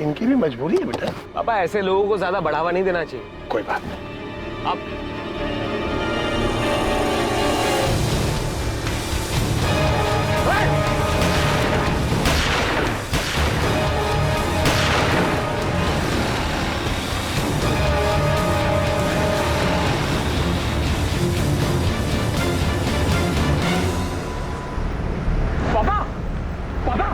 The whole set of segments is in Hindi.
इनकी भी मजबूरी है बेटा। पापा ऐसे लोगों को ज्यादा बढ़ावा नहीं देना चाहिए। कोई बात नहीं। अब पापा पापा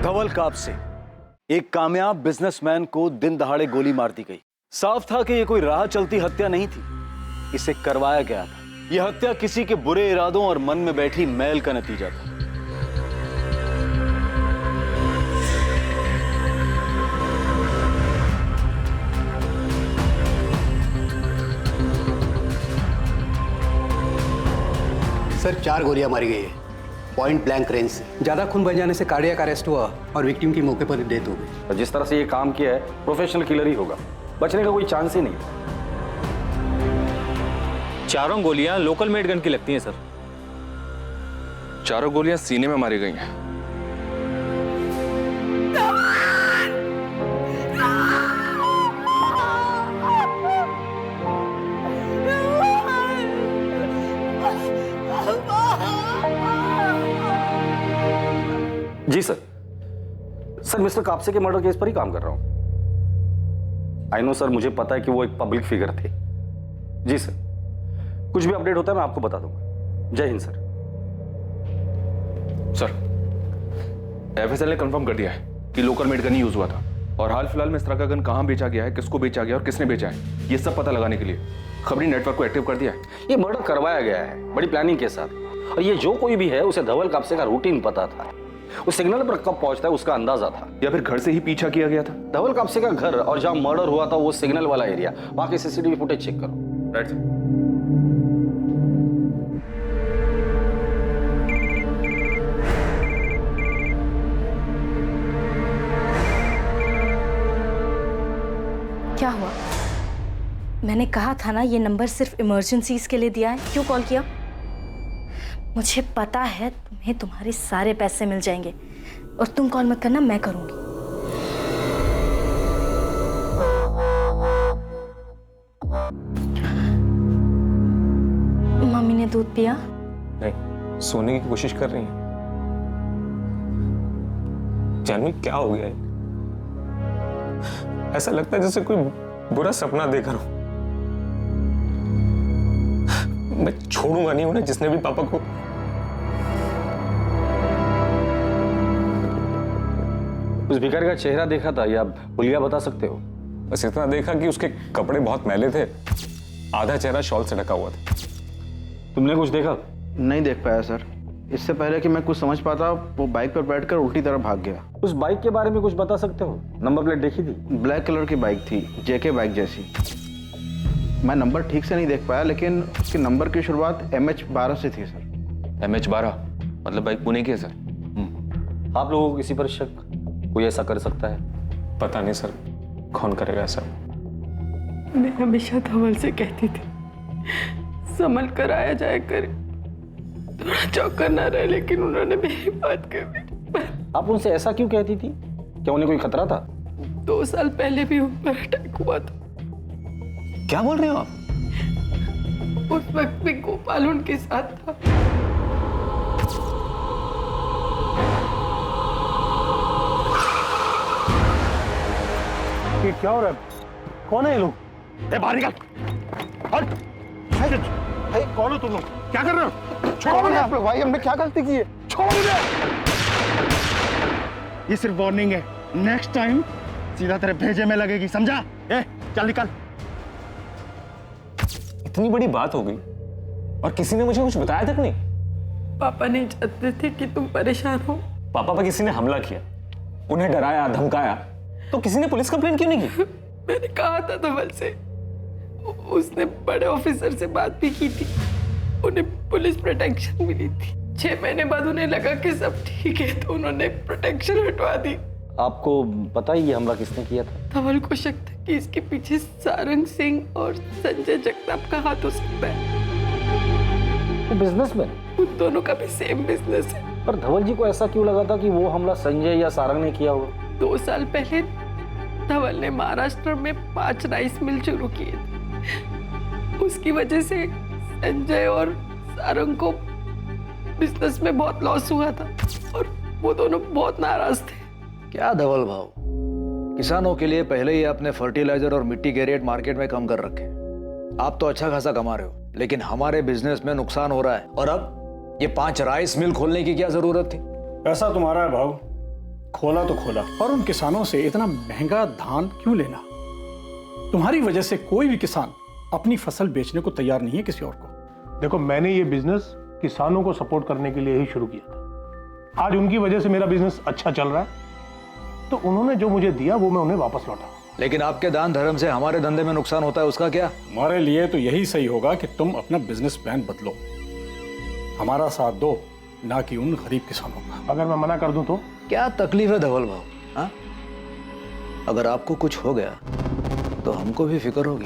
धवल काप से एक कामयाब बिजनेसमैन को दिन दहाड़े गोली मार दी गई। साफ था कि यह कोई राह चलती हत्या नहीं थी, इसे करवाया गया था। यह हत्या किसी के बुरे इरादों और मन में बैठी मैल का नतीजा था। सर 4 गोलियां मारी गई है, पॉइंट ब्लैंक रेंज से। ज्यादा खून बह जाने से कार्डियक अरेस्ट हुआ और विक्टिम की मौके पर डेथ हो गई। और जिस तरह से ये काम किया है प्रोफेशनल किलर ही होगा, बचने का कोई चांस ही नहीं। चारों गोलियां लोकल मेड गन की लगती हैं सर। चारों गोलियां सीने में मारी गई हैं। जी सर मिस्टर कापसे के मर्डर केस पर ही काम कर रहा हूं। आई नो सर, मुझे पता है कि वो एक पब्लिक फिगर थे। जी सर, कुछ भी अपडेट होता है मैं आपको बता दूंगा। जय हिंद सर। सर एफएसएल ने कंफर्म कर दिया है कि लोकल मेड गन ही यूज हुआ था और हाल फिलहाल में इस तरह का गन कहां बेचा गया है, किसको बेचा गया और किसने बेचा है, ये सब पता लगाने के लिए खबरी नेटवर्क को एक्टिव कर दिया है। ये मर्डर करवाया गया है बड़ी प्लानिंग के साथ, और ये जो कोई भी है उसे धवल कापसे का रूटीन पता था। वो सिग्नल पर कब पहुंचता है उसका अंदाजा था। या फिर घर से ही पीछा किया गया था। धवल कापसे का घर और जहां मर्डर हुआ था वो सिग्नल वाला एरिया, वहां की सीसीटीवी फुटेज चेक करो। Right sir. क्या हुआ? मैंने कहा था ना ये नंबर सिर्फ इमरजेंसीज के लिए दिया है। क्यों कॉल किया? मुझे पता है तुम्हें तुम्हारे सारे पैसे मिल जाएंगे और तुम कॉल मत करना, मैं करूंगी। मम्मी ने दूध पिया? नहीं, सोने की कोशिश कर रही हैं। जानवी क्या हो गया है? ऐसा लगता है जैसे कोई बुरा सपना देख रहा हूं। मैं छोड़ूंगा नहीं उन्हें, जिसने भी पापा को। उस भिखारी का चेहरा देखा था या हुलिया बता सकते हो? बस इतना देखा कि उसके कपड़े बहुत मैले थे, आधा चेहरा शॉल से ढका हुआ था। तुमने कुछ देखा? नहीं देख पाया सर। इससे पहले कि मैं कुछ समझ पाता वो बाइक पर बैठकर उल्टी तरफ भाग गया। उस बाइक के बारे में कुछ बता सकते हो? नंबर प्लेट देखी थी? ब्लैक कलर की बाइक थी, जेके बाइक जैसी। मैं नंबर ठीक से नहीं देख पाया, लेकिन उसके नंबर की शुरुआत MH12 से थी सर। MH12 मतलब बाइक पुणे की है सर। आप लोगों को किसी पर शक? कोई ऐसा कर सकता है? पता नहीं सर, कौन करेगा ऐसा? मैं हमेशा धवल से कहती थी संभल कर आया जाए करे, थोड़ा चौकन्ना ना रहे, लेकिन उन्होंने मेरी बात कभी। आप उनसे ऐसा क्यों कहती थी? क्या उन्हें कोई खतरा था? 2 साल पहले भी उन पर अटैक हुआ था। क्या बोल रहे हो आप? उस वक्त भी गोपाल उनके साथ था। ये क्या हो रहा है? कौन है ये लोग? बाहर निकल। भाई कौन हो तुम लोग? क्या कर रहे हो? छोड़ो मुझे। भाई हमने क्या गलती की है? छोड़ो मुझे। ये सिर्फ वार्निंग है, नेक्स्ट टाइम सीधा तेरे भेजे में लगेगी, समझा? चल निकल। इतनी बड़ी बात हो गई और किसी ने मुझे कुछ बताया तक नहीं। पापा नहीं चाहते थे कि तुम परेशान हो। पापा पर किसी ने हमला किया, उन्हें डराया धमकाया, तो किसी ने पुलिस कंप्लेंट क्यों नहीं की? मैंने कहा था धवल से, उसने बड़े ऑफिसर से बात भी की थी, उन्हें पुलिस प्रोटेक्शन मिली थी। 6 महीने बाद उन्हें लगा कि सब ठीक है तो उन्होंने प्रोटेक्शन हटवा दी। आपको पता ही ये हमला किसने किया था? धवल को शक था कि इसके पीछे सारंग सिंह और संजय जगताप का हाथ हो सकता है। बिजनेसमैन? उन दोनों का भी सेम बिजनेस है। पर धवल जी को ऐसा क्यों लगा था कि वो हमला संजय या सारंग ने किया होगा? 2 साल पहले धवल ने महाराष्ट्र में 5 राइस मिल शुरू किए थे। उसकी वजह से संजय और सारंग को बिजनेस में बहुत लॉस हुआ था और वो दोनों बहुत नाराज थे। क्या धवल भाव, किसानों के लिए पहले ही आपने फर्टिलाइजर और मिट्टी के रेट मार्केट में कम कर रखे। आप तो अच्छा खासा कमा रहे हो, लेकिन हमारे बिजनेस में नुकसान हो रहा है। और अब ये 5 राइस मिल खोलने की क्या जरूरत थी? पैसा तुम्हारा है भाव, खोला तो खोला। और उन किसानों से इतना महंगा धान क्यों लेना? तुम्हारी वजह से कोई भी किसान अपनी फसल बेचने को तैयार नहीं है किसी और को। देखो, मैंने ये बिजनेस किसानों को सपोर्ट करने के लिए ही शुरू किया था। आज उनकी वजह से मेरा बिजनेस अच्छा चल रहा है, तो उन्होंने जो मुझे दिया वो मैं उन्हें वापस लौटा। लेकिन आपके दान धर्म से हमारे धंधे में नुकसान होता है, उसका क्या? हमारे लिए तो यही सही होगा कि तुम अपना बिजनेस प्लान बदलो, हमारा साथ दो, ना कि उन गरीब किसानों का। अगर मैं मना कर दूं तो? क्या तकलीफ है धवल भाव? हाँ, अगर आपको कुछ हो गया तो हमको भी फिक्र होगी।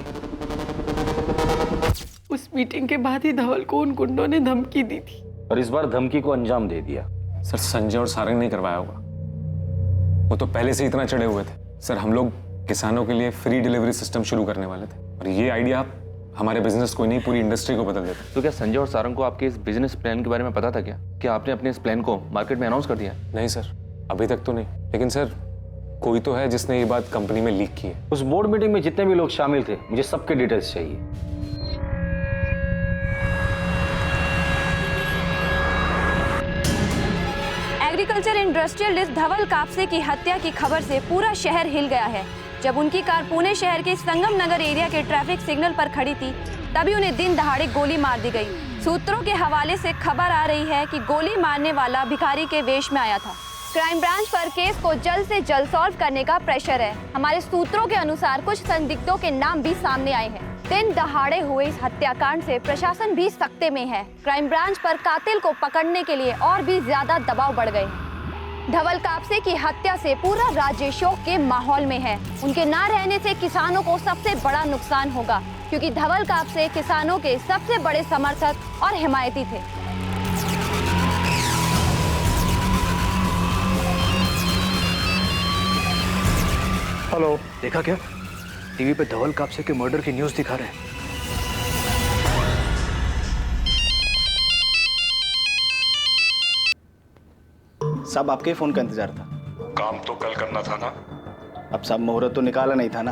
उस मीटिंग के बाद ही धवल को उन गुंडों ने धमकी दी थी और इस बार धमकी को अंजाम दे दिया। सर, संजय और सारंग ने करवाया होगा। वो तो पहले से इतना चढ़े हुए थे। सर, हम लोग किसानों के लिए फ्री डिलीवरी सिस्टम शुरू करने वाले थे और ये आइडिया आप हमारे बिजनेस को नहीं, पूरी इंडस्ट्री को बदल देते। तो क्या संजय और सारंग को आपके इस बिजनेस प्लान के बारे में पता था क्या? क्या आपने अपने इस प्लान को मार्केट में अनाउंस कर दिया? नहीं सर, अभी तक तो नहीं। लेकिन सर, कोई तो है जिसने ये बात कंपनी में लीक की है। उस बोर्ड मीटिंग में जितने भी लोग शामिल थे, मुझे सबके डिटेल्स चाहिए। एग्रीकल्चर इंडस्ट्रियलिस्ट धवल कापसे की हत्या की खबर से पूरा शहर हिल गया है। जब उनकी कार पुणे शहर के संगम नगर एरिया के ट्रैफिक सिग्नल पर खड़ी थी, तभी उन्हें दिन दहाड़े गोली मार दी गई। सूत्रों के हवाले से खबर आ रही है कि गोली मारने वाला भिखारी के वेश में आया था। क्राइम ब्रांच पर केस को जल्द से जल्द सॉल्व करने का प्रेशर है। हमारे सूत्रों के अनुसार कुछ संदिग्धों के नाम भी सामने आए हैं। दिन दहाड़े हुए इस हत्याकांड से प्रशासन भी सख्ते में है। क्राइम ब्रांच पर कातिल को पकड़ने के लिए और भी ज्यादा दबाव बढ़ गए हैं। धवल कापसे की हत्या से पूरा राज्य शोक के माहौल में है। उनके ना रहने से किसानों को सबसे बड़ा नुकसान होगा, क्योंकि धवल कापसे किसानों के सबसे बड़े समर्थक और हिमायती थे। हेलो, देखा क्या? टीवी पे धवल कापसे के मर्डर की न्यूज़ दिखा रहे हैं। साहब, आपके फोन का इंतजार था। काम तो कल करना था ना? अब साहब, मुहूर्त तो निकाला नहीं था ना,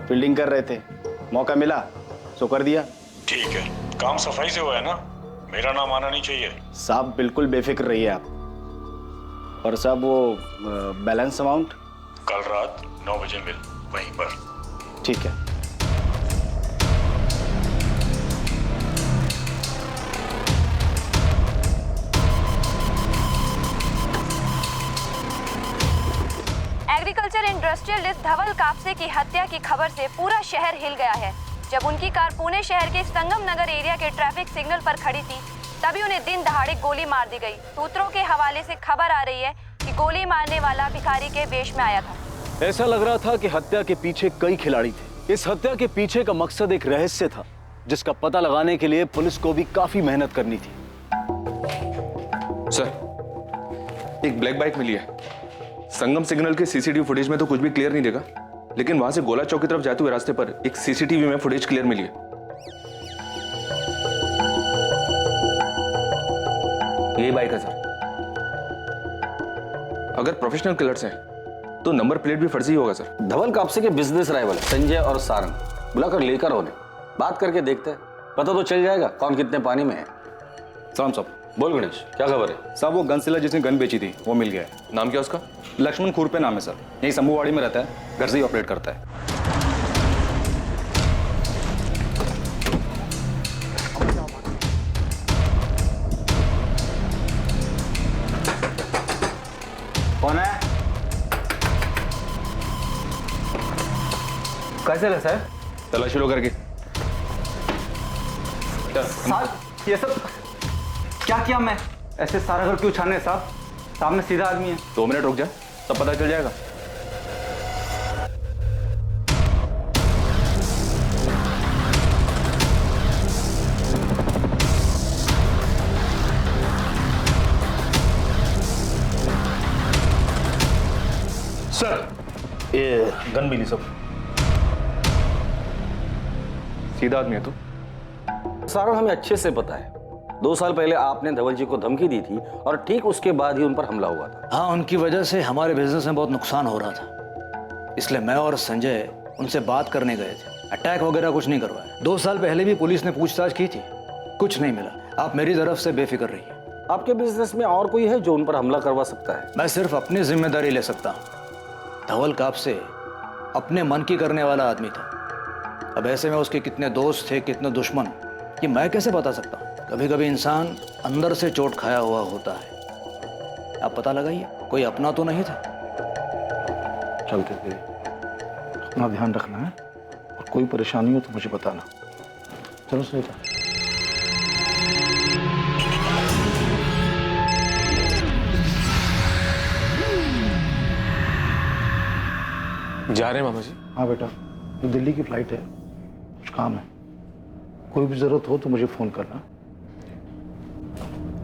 फील्डिंग कर रहे थे, मौका मिला सो कर दिया। ठीक है, काम सफाई से हुआ है ना? मेरा नाम आना नहीं चाहिए। साहब, बिल्कुल बेफिक्र रहिए आप। और साहब, वो बैलेंस अमाउंट कल रात 9 बजे मिल वहीं पर। ठीक है। एग्रीकल्चर इंडस्ट्रियलिस्ट धवल कापसे की हत्या की खबर से पूरा शहर हिल गया है। जब उनकी कार पुणे शहर के संगम नगर एरिया के ट्रैफिक सिग्नल पर खड़ी थी, तभी उन्हें दिन दहाड़े गोली मार दी गई। सूत्रों के हवाले से खबर आ रही है कि गोली मारने वाला भिखारी के वेश में आया था। ऐसा लग रहा था कि हत्या के पीछे कई खिलाड़ी थे। इस हत्या के पीछे का मकसद एक रहस्य था, जिसका पता लगाने के लिए पुलिस को भी काफी मेहनत करनी थी। सर, एक ब्लैक बाइक मिली है। संगम सिग्नल के सीसीटीवी फुटेज में तो कुछ भी क्लियर नहीं देगा, लेकिन वहां से गोला चौक की तरफ जाते हुए रास्ते पर एक सीसीटीवी में फुटेज क्लियर मिली है। यही बाइक है सर। अगर प्रोफेशनल किलर्स हैं तो नंबर प्लेट भी फर्जी होगा सर। धवल कापसे के बिजनेस राइवल संजय और सारंग बुलाकर लेकर उन्हें बात करके देखते हैं, पता तो चल जाएगा कौन कितने पानी में है। सलाम साहब। बोल गणेश, क्या खबर है? साहब, वो गन सेलर जिसने गन बेची थी वो मिल गया है। नाम क्या उसका? लक्ष्मण खुरपे नाम है सर। यही शंभूवाड़ी में रहता है, घर से ही ऑपरेट करता है। कौन है? कैसे लगा साहब? तलाशी लो करके। साहब, ये सब क्या किया मैं? ऐसे सारा घर क्यों छाने साहब? सामने सीधा आदमी है। 2 मिनट रुक जा, तब पता चल जाएगा। ये गन मिली सब। सीधा आदमी है तू। सारा हमें अच्छे से पता है। 2 साल पहले आपने धवल जी को धमकी दी थी और ठीक उसके बाद ही उन पर हमला हुआ था। हाँ, उनकी वजह से हमारे बिजनेस में बहुत नुकसान हो रहा था, इसलिए मैं और संजय उनसे बात करने गए थे। अटैक वगैरह कुछ नहीं करवाया। 2 साल पहले भी पुलिस ने पूछताछ की थी, कुछ नहीं मिला। आप मेरी तरफ से बेफिक्र रहिए। आपके बिजनेस में और कोई है जो उन पर हमला करवा सकता है? मैं सिर्फ अपनी जिम्मेदारी ले सकता हूँ। धवल कापसे अपने मन की करने वाला आदमी था। अब ऐसे में उसके कितने दोस्त थे, कितने दुश्मन, ये मैं कैसे बता सकता हूँ? कभी कभी इंसान अंदर से चोट खाया हुआ होता है। आप पता लगाइए, कोई अपना तो नहीं था। चलते थे, अपना ध्यान रखना है और कोई परेशानी हो तो मुझे बताना। चलो सुनीता। जा रहे हैं मामा जी? हाँ बेटा, ये दिल्ली की फ्लाइट है, कुछ काम है। कोई भी जरूरत हो तो मुझे फोन करना।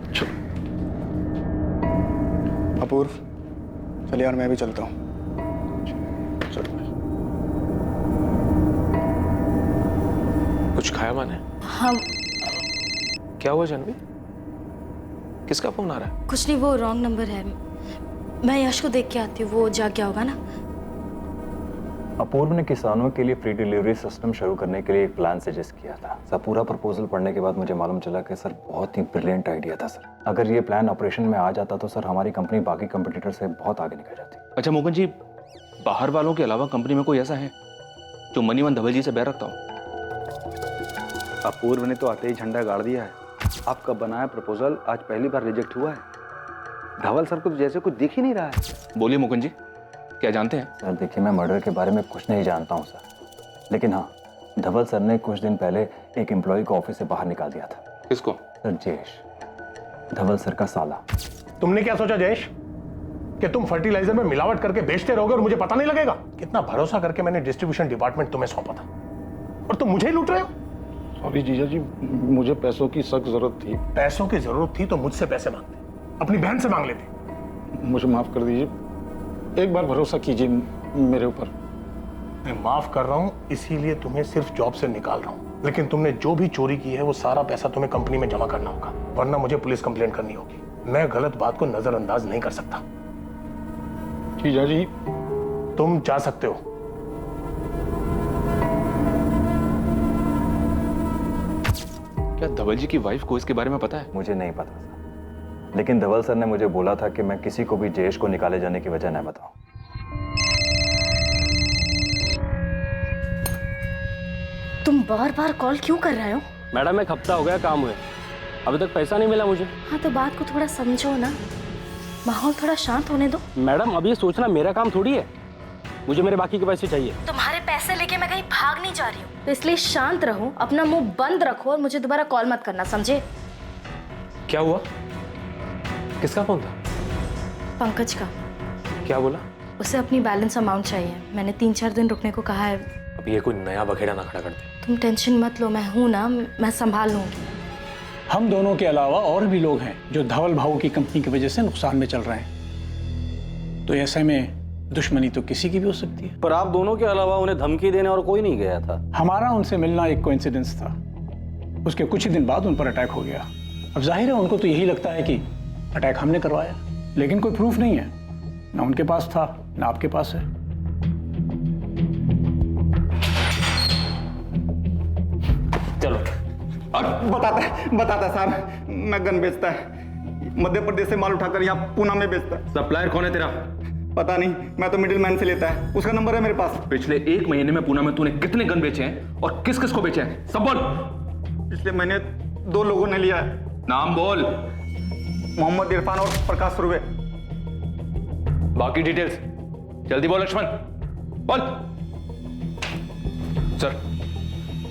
चलो। अपूर्व, चल यार मैं भी चलता हूँ। चलो। कुछ खाया माने? हाँ। क्या हुआ जानवी? किसका फोन आ रहा है? कुछ नहीं, वो रॉन्ग नंबर है। मैं यश को देख के आती हूँ, वो जाग गया होगा ना। अपूर्व ने किसानों के लिए फ्री डिलीवरी सिस्टम शुरू करने के लिए एक प्लान सजेस्ट किया था सर। पूरा प्रपोजल पढ़ने के बाद मुझे मालूम चला कि सर बहुत ही ब्रिलियंट आइडिया था सर। अगर ये प्लान ऑपरेशन में आ जाता तो सर हमारी कंपनी बाकी कंपटीटर से बहुत आगे निकल जाती। अच्छा मोहन जी, बाहर वालों के अलावा कंपनी में कोई ऐसा है जो मनीमन धवल जी से बैर रखता हो? अपूर्व ने तो आते ही झंडा गाड़ दिया है। आपका बनाया प्रपोजल आज पहली बार रिजेक्ट हुआ है। धवल सर को जैसे कुछ दिख ही नहीं रहा है। बोलिए मुकुंद जी, क्या जानते हैं? सर देखिए, मैं मर्डर के बारे में कुछ नहीं जानता हूँ सर, लेकिन हाँ, धवल सर ने कुछ दिन पहले एक एम्प्लॉय को ऑफिस से बाहर निकाल दिया था। किसको? सर जयेश, धवल सर का साला। तुमने क्या सोचा जयेश कि तुम फर्टिलाइजर में मिलावट करके बेचते रहोगे और मुझे पता नहीं लगेगा? कितना भरोसा करके मैंने डिस्ट्रीब्यूशन डिपार्टमेंट तुम्हें सौंपा था और तुम मुझे ही लूट रहे हो। सॉरी जीजा जी, मुझे पैसों की सख्त जरूरत थी। पैसों की जरूरत थी तो मुझसे पैसे मांगते, अपनी बहन से मांग लेते। मुझे माफ कर दीजिए, एक बार भरोसा कीजिए मेरे ऊपर। मैं माफ कर रहा हूं, इसीलिए तुम्हें सिर्फ जॉब से निकाल रहा हूं, लेकिन तुमने जो भी चोरी की है वो सारा पैसा तुम्हें कंपनी में जमा करना होगा, वरना मुझे पुलिस कंप्लेंट करनी होगी। मैं गलत बात को नजरअंदाज नहीं कर सकता। जीजा जी, तुम जा सकते हो। क्या धवल जी की वाइफ को इसके बारे में पता है? मुझे नहीं पता सर, लेकिन धवल सर ने मुझे बोला था कि मैं किसी को भी जयेश को निकाले जाने की वजह न बताऊं। तुम बार बार कॉल क्यों कर रहे हो? मैडम 1 हफ्ता हो गया काम हुए, अभी तक पैसा नहीं मिला मुझे। हाँ तो बात को थोड़ा समझो ना, माहौल थोड़ा शांत होने दो। मैडम अब ये सोचना मेरा काम थोड़ी है, मुझे मेरे बाकी के पैसे चाहिए। तुम्हारे पैसे लेके मैं कहीं भाग नहीं जा रही हूँ, तो इसलिए शांत रहो, अपना मुंह बंद रखो और मुझे दोबारा कॉल मत करना, समझे? क्या हुआ? किसका फोन था? पंकज का। क्या बोला? उसे अपनी बैलेंस अमाउंट चाहिए, मैंने 3-4 दिन रुकने को कहा है। अब ये कोई नया बखेड़ा ना खड़ा कर दे। तुम टेंशन मत लो, मैं हूं ना, मैं संभाल लूंगी। हम दोनों के अलावा और भी लोग हैं जो धवल भाऊ की कंपनी की वजह से नुकसान में चल रहे हैं, तो ऐसे में दुश्मनी तो किसी की भी हो सकती है। पर आप दोनों के अलावा उन्हें धमकी देने और कोई नहीं गया था। हमारा उनसे मिलना एक कोइंसिडेंस था, उसके कुछ ही दिन बाद उन पर अटैक हो गया। अब जाहिर है उनको तो यही लगता है कि अटैक हमने करवाया, लेकिन कोई प्रूफ नहीं है, ना उनके पास था ना आपके पास है। चलो। और बताता साहब, मैं गन बेचता है, मध्य प्रदेश से माल उठाकर यहाँ पूना में बेचता है। सप्लायर कौन है तेरा? पता नहीं, मैं तो मिडिल मैन से लेता है, उसका नंबर है मेरे पास। पिछले 1 महीने में पूना में तूने कितने गन बेचे हैं और किस किस को बेचे हैं? सब बोल। पिछले महीने 2 लोगों ने लिया है। नाम बोल। मोहम्मद इरफान और प्रकाश सुरवे। बाकी डिटेल्स जल्दी बोल लक्ष्मण, बोल। सर,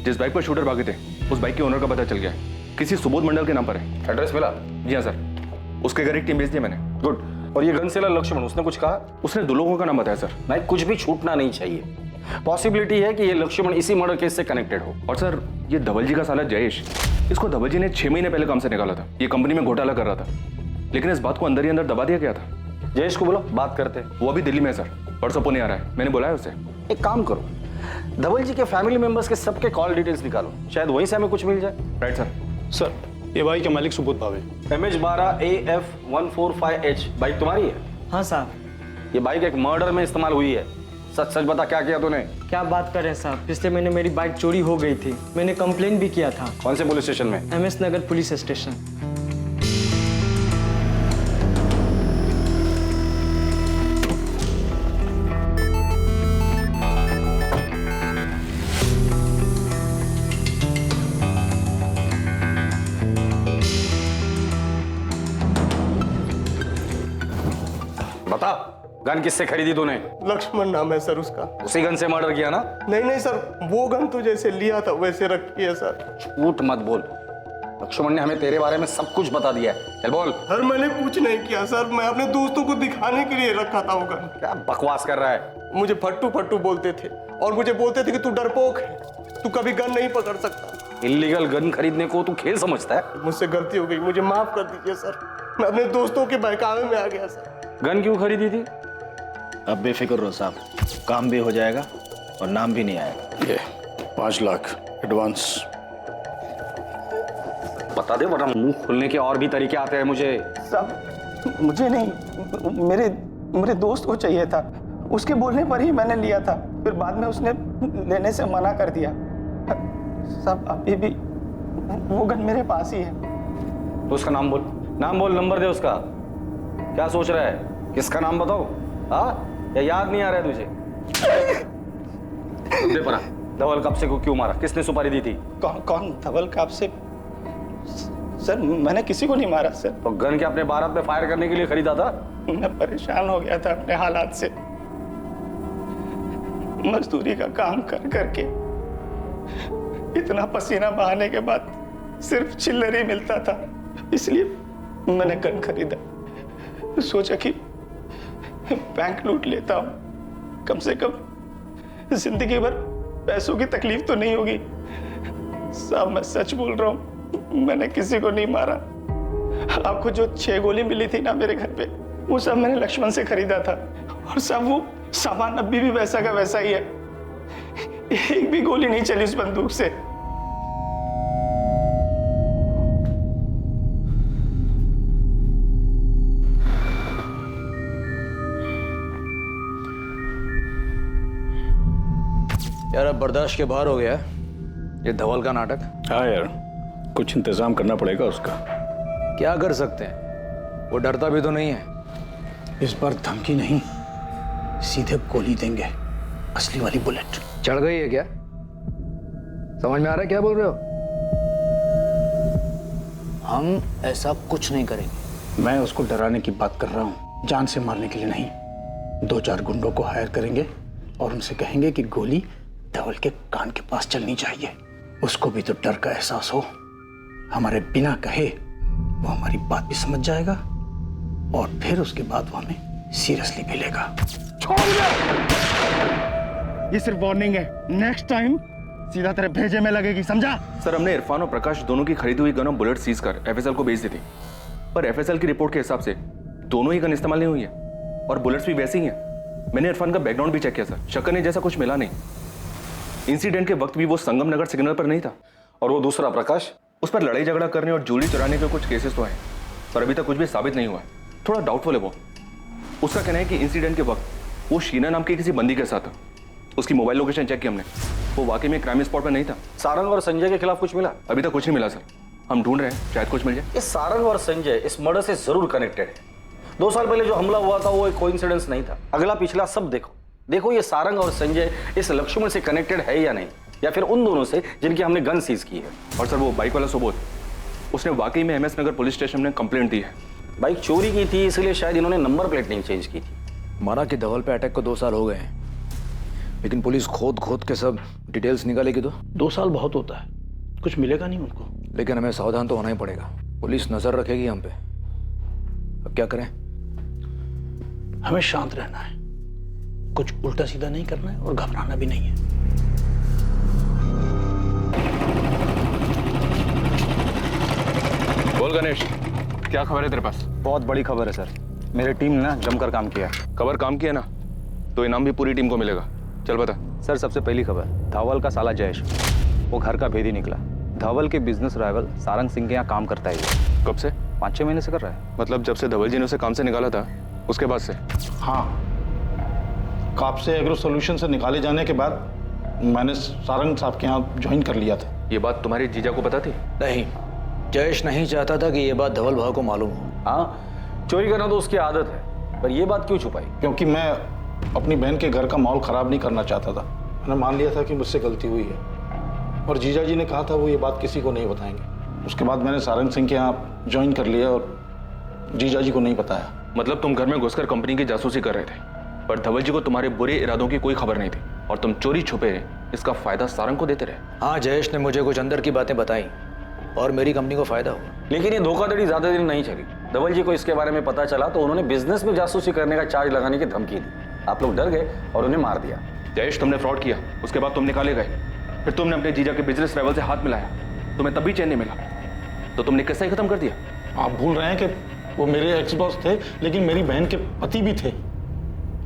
जिस बाइक पर शूटर भागे थे उस बाइक के ओनर का पता चल गया है, किसी सुबोध मंडल के नाम पर है। एड्रेस मिला? जी हाँ सर, उसके घर एक टीम भेज दी मैंने। गुड। और ये गन सेलर लक्ष्मण, उसने कुछ कहा? उसने 2 लोगों का नाम बताया सर। नहीं, कुछ भी छूटना नहीं चाहिए। पॉसिबिलिटी है कि ये लक्ष्मण इसी मर्डर केस से कनेक्टेड हो। और सर, ये धवल जी का साला जयेश, इसको धवल जी ने 6 महीने पहले काम से निकाला था। ये कंपनी में घोटाला कर रहा था, लेकिन इस बात को अंदर ही अंदर दबा दिया गया था। जयेश को बोलो, बात करते हैं। वो अभी दिल्ली में है सर, परसों पुणे आ रहा है, मैंने बुलाया उसे। एक काम करो, धवल जी के फैमिली मेंबर्स के सबके कॉल डिटेल्स निकालो, शायद वहीं से हमें कुछ मिल जाए। Right sir. सर, ये बाइक के मालिक सुबोध भावे। MH12AF145H बाइक तुम्हारी है? हाँ साहब। ये बाइक एक मर्डर में इस्तेमाल हुई है। सच सच बता, क्या किया तूने? क्या बात कर रहे हैं साहब, पिछले महीने मेरी बाइक चोरी हो गई थी, मैंने कंप्लेन भी किया था। कौन से पुलिस स्टेशन में? MS नगर पुलिस स्टेशन। बता, गन किससे खरीदी तूने? लक्ष्मण नाम है सर उसका। उसी गन से मर्डर किया ना? नहीं सर, वो गन तो जैसे लिया था वैसे रखी है सर। झूठ मत बोल, लक्ष्मण ने हमें तेरे बारे में सब कुछ बता दिया है। चल बोल। सर मैंने कुछ नहीं किया सर, मैं अपने दोस्तों को दिखाने के लिए रखा था वो गन। क्या बकवास कर रहा है? मुझे फट्टू फट्टू बोलते थे और मुझे बोलते थे कि तू डरपोक है, तू कभी गन नहीं पकड़ सकता। इल्लीगल गन खरीदने को तू खेल समझता है? मुझसे गलती हो गई, मुझे माफ कर दीजिए सर। मैं अपने दोस्तों के बहकावे में आ गया सर। गन क्यों खरीदी थी? अब बेफिक्र रहो साहब, काम भी हो जाएगा और नाम भी नहीं आएगा। ये 5 लाख एडवांस। बता दे, वरना मुंह खोलने के और भी तरीके आते हैं मुझे। साहब मुझे नहीं, मेरे दोस्त को चाहिए था, उसके बोलने पर ही मैंने लिया था, फिर बाद में उसने लेने से मना कर दिया। साहब अभी भी वो गन मेरे पास ही है। तो उसका नाम बोल, नंबर दे उसका। क्या सोच रहा है? किसका नाम बताओ? हाँ, या याद नहीं आ रहा है तुझे? दे परा, धवल कापसे को क्यों मारा? किसने सुपारी दी थी? कौन धवल कापसे? सर मैंने किसी को नहीं मारा सर। तो गन के अपने बारात में फायर करने के लिए खरीदा था? मैं परेशान हो गया था अपने हालात से, मजदूरी का काम कर करके इतना पसीना बहाने के बाद सिर्फ चिल्लर ही मिलता था, इसलिए मैंने गन खरीदा। सोचा कि बैंक लूट लेता हूं, कम से कम जिंदगी भर पैसों की तकलीफ तो नहीं होगी। साहब मैं सच बोल रहा हूं, मैंने किसी को नहीं मारा। आपको जो 6 गोली मिली थी ना मेरे घर पे, वो सब मैंने लक्ष्मण से खरीदा था। और सब वो सामान अभी भी वैसा का वैसा ही है, एक भी गोली नहीं चली उस बंदूक से। यार अब बर्दाश्त के बाहर हो गया है ये धवल का नाटक। हाँ यार, कुछ इंतजाम करना पड़ेगा उसका। क्या कर सकते हैं, वो डरता भी तो नहीं है। इस बार धमकी नहीं, सीधे गोली देंगे, असली वाली बुलेट। चढ़ गई है क्या? समझ में आ रहा है क्या बोल रहे हो? हम ऐसा कुछ नहीं करेंगे। मैं उसको डराने की बात कर रहा हूँ, जान से मारने के लिए नहीं। 2-4 गुंडों को हायर करेंगे और उनसे कहेंगे कि गोली धवल के कान के पास चलनी चाहिए। उसको भी तो डर का एहसास हो, हमारे बिना कहे वो हमारी बात भी समझ जाएगा और फिर उसके बाद वो हमें सीरियसली भी लेगा। छोड़ दे, ये सिर्फ वार्निंग है, नेक्स्ट टाइम सीधा तेरे भेजे में लगेगी, समझा? सर हमने इरफान और प्रकाश दोनों की खरीदी हुई गन और बुलेट सीज कर FSL को भेज दी थी, पर FSL की रिपोर्ट के हिसाब से दोनों ही गन इस्तेमाल नहीं हुई है और बुलेट्स भी वैसी ही हैं। मैंने इरफान का बैकग्राउंड भी चेक किया सर, शक्कर ने जैसा कुछ मिला नहीं। इंसिडेंट के वक्त भी वो संगम नगर सिग्नल पर नहीं था। और वो दूसरा प्रकाश, उस पर लड़ाई झगड़ा करने और ज्वेलरी चुराने के कुछ केसेस तो हैं, पर अभी तक कुछ भी साबित नहीं हुआ है। थोड़ा डाउटफुल है वो। उसका कहना है कि इंसिडेंट के वक्त वो शीना नाम के किसी बंदी के साथ था। उसकी मोबाइल लोकेशन चेक की हमने, वो वाकई में क्राइम स्पॉट पर नहीं था। सारंग और संजय के खिलाफ कुछ मिला? अभी तक कुछ नहीं मिला सर, हम ढूंढ रहे हैं, शायद कुछ मिल जाए। इस सारंग और संजय इस मर्डर से जरूर कनेक्टेड है। 2 साल पहले जो हमला हुआ था वो एक कोइंसिडेंस नहीं था। अगला पिछला सब देखो ये सारंग और संजय इस लक्ष्मण से कनेक्टेड है या नहीं, या फिर उन दोनों से जिनकी हमने गन सीज की है। और सर वो बाइक वाला सुबोध, उसने वाकई में MS नगर पुलिस स्टेशन में कंप्लेंट दी है। बाइक चोरी की थी, इसलिए शायद इन्होंने नंबर प्लेट नहीं चेंज की थी। माना कि धवल पे अटैक को 2 साल हो गए हैं, लेकिन पुलिस खोद के सब डिटेल्स निकालेगी तो 2 साल बहुत होता है, कुछ मिलेगा नहीं उनको। लेकिन हमें सावधान तो होना ही पड़ेगा, पुलिस नजर रखेगी हम पे। अब क्या करें? हमें शांत रहना है, कुछ उल्टा सीधा नहीं करना है और घबराना भी नहीं है। बोल गणेश, क्या खबर है तेरे पास? बहुत बड़ी खबर है सर। मेरी टीम ने जमकर काम किया। खबर काम किया ना तो इनाम भी पूरी टीम को मिलेगा। चल बता। सर सबसे पहली खबर, धवल का साला जयेश, वो घर का भेदी निकला। धवल के बिजनेस राइवल सारंग सिंह के यहाँ काम करता है ये। कब से? 5-6 महीने से कर रहा है। मतलब जब से धवल जी ने उसे काम से निकाला था उसके बाद से? हाँ, कापसे एग्रो सॉल्यूशन से निकाले जाने के बाद मैंने सारंग साहब के यहाँ ज्वाइन कर लिया था। ये बात तुम्हारे जीजा को पता थी? नहीं, जयेश नहीं चाहता था कि ये बात धवल भाव को मालूम हो। हाँ, चोरी करना तो उसकी आदत है, पर ये बात क्यों छुपाई? क्योंकि मैं अपनी बहन के घर का माहौल खराब नहीं करना चाहता था। मैंने मान लिया था कि मुझसे गलती हुई है और जीजा जी ने कहा था वो ये बात किसी को नहीं बताएंगे। उसके बाद मैंने सारंग सिंह के यहाँ ज्वाइन कर लिया और जीजा जी को नहीं बताया। मतलब तुम घर में घुसकर कंपनी की जासूसी कर रहे थे, पर धवल जी को तुम्हारे बुरे इरादों की कोई खबर नहीं थी और तुम चोरी छुपे इसका फायदा सारंग को देते रहे। हाँ, जयेश ने मुझे कुछ अंदर की बातें बताई और मेरी कंपनी को फायदा हुआ। लेकिन ये धोखाधड़ी ज्यादा दिन नहीं चली। धवल जी को इसके बारे में पता चला तो उन्होंने बिजनेस में जासूसी करने का चार्ज लगाने की धमकी दी। आप लोग डर गए और उन्हें मार दिया। जयेश, तुमने फ्रॉड किया, उसके बाद तुम निकाले गए, फिर तुमने अपने जीजा के बिजनेस राइवल से हाथ मिलाया, तुम्हें तब भी चैन नहीं मिला, तो तुमने किस्सा ही खत्म कर दिया। आप भूल रहे हैं कि वो मेरे एक्स बॉस थे, लेकिन मेरी बहन के पति भी थे